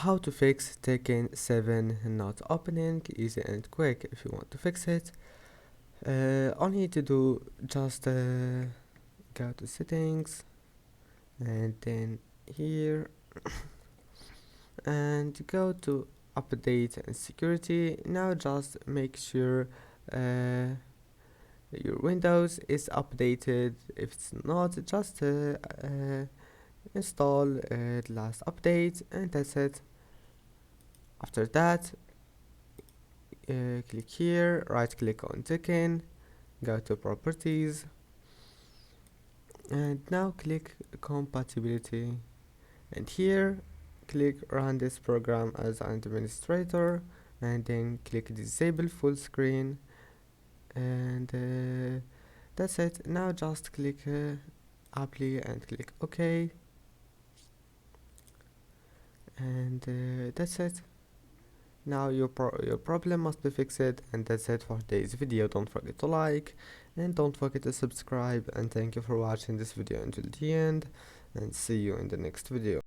how to fix Tekken 7 not opening, easy and quick. If you want to fix it, all you need to do, just go to settings and then here and go to update and security. Now just make sure your Windows is updated. If it's not, just install the last update, and that's it. After that, click here, right click on Tekken, go to properties, and now click compatibility, and here click run this program as an administrator, and then click disable full screen, and that's it. Now just click apply and click OK, and that's it. Now your problem must be fixed, and that's it for today's video. Don't forget to like and don't forget to subscribe, and thank you for watching this video until the end, and see you in the next video.